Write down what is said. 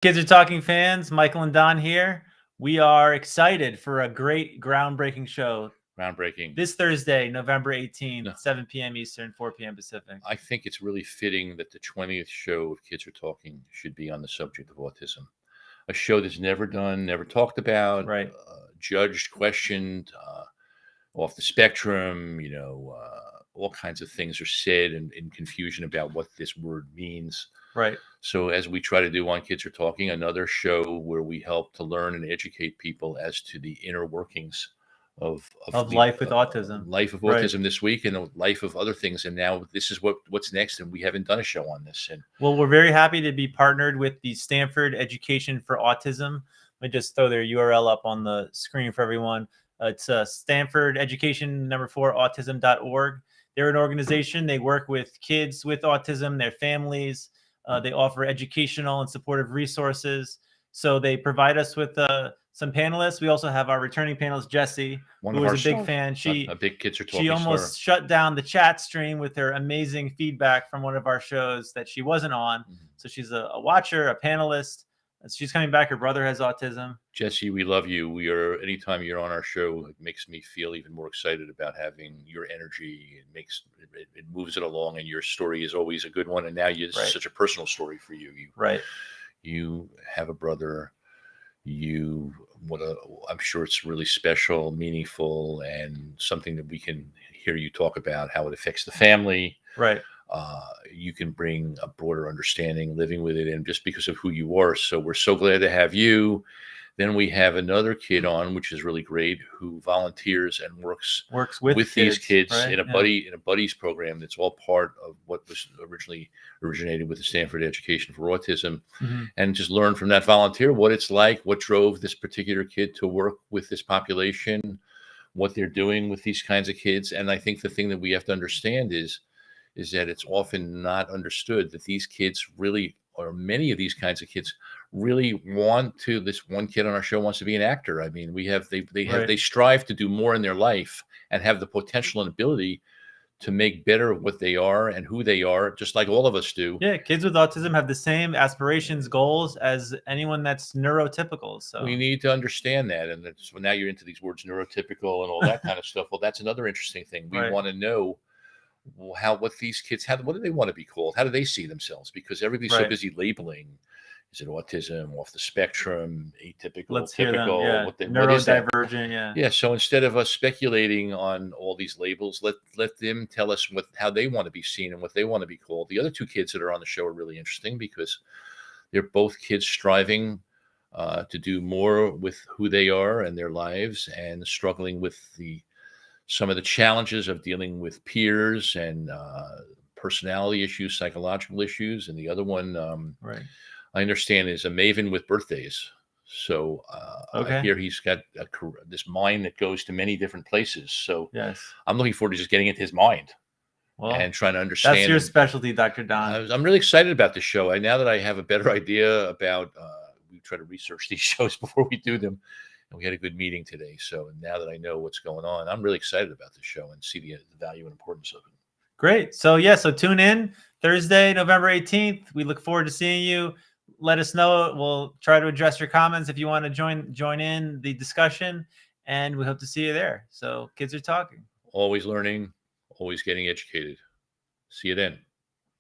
Kids Are Talking fans, Michael and Don here. We are excited for a great groundbreaking show Groundbreaking. this Thursday, November 18th, No. 7 p.m. Eastern, 4 p.m. Pacific. I think it's really fitting that the 20th show of Kids Are Talking should be on the subject of autism. A show that's never done, never talked about, Right. Judged, questioned, off the spectrum. All kinds of things are said and in confusion about what this word means. Right. So, as we try to do on Kids Are Talking, another show where we help to learn and educate people as to the inner workings of the life with autism. life of Right. autism this week, and the life of other things. And now this is what's next, and we haven't done a show on this. And Well, we're very happy to be partnered with the Stamford Education for Autism. Let me just throw their URL up on the screen for everyone. It's Stamford Education #4autism.org. They're an organization. They work with kids with autism, their families. They offer educational and supportive resources. So they provide us with some panelists. We also have our returning panelist, Jessie, who is a big fan. a big Kids Are Talking She almost shut down the chat stream with her amazing feedback from one of our shows that she wasn't on. So she's a watcher, a panelist. She's coming back. Her brother has autism. Jessie, we love you. Anytime you're on our show, it makes me feel even more excited about having your energy. It moves it along, and your story is always a good one. And now it's such a personal story for you. You have a brother. I'm sure it's really special, meaningful, and something that we can hear you talk about how it affects the family. Right. You can bring a broader understanding living with it, and just because of who you are. So we're so glad to have you. Then we have another kid on, which is really great, who volunteers and works with these kids in a buddies program that's all part of what was originally originated with the Stamford Education for Autism. And just learn from that volunteer what it's like, what drove this particular kid to work with this population, what they're doing with these kinds of kids. And I think the thing that we have to understand is that it's often not understood that these kids really, or many of these kinds of kids, really want to. This one kid on our show wants to be an actor. I mean, they strive to do more in their life and have the potential and ability to make better of what they are and who they are, just like all of us do. Yeah, kids with autism have the same aspirations, goals as anyone that's neurotypical. So we need to understand that. And so now you're into these words, neurotypical and all that kind of stuff. Well, that's another interesting thing. We want to know what these kids, what do they want to be called? How do they see themselves? Because everybody's so busy labeling. Is it autism, off the spectrum, atypical, typical? Neurodivergent, yeah. So instead of us speculating on all these labels, let them tell us how they want to be seen and what they want to be called. The other two kids that are on the show are really interesting because they're both kids striving to do more with who they are and their lives, and struggling with some of the challenges of dealing with peers and personality issues, psychological issues. And the other one, I understand, is a maven with birthdays. So I hear he's got this mind that goes to many different places. So I'm looking forward to just getting into his mind and trying to understand. That's your specialty, Dr. Don. I'm really excited about this show. Now that I have a better idea about, we try to research these shows before we do them. And we had a good meeting today. So now that I know what's going on, I'm really excited about the show and see the value and importance of it. Great. So so tune in Thursday, November 18th. We look forward to seeing you. Let us know. We'll try to address your comments if you want to join in the discussion, and we hope to see you there. So Kids Are Talking. Always learning, always getting educated. See you then.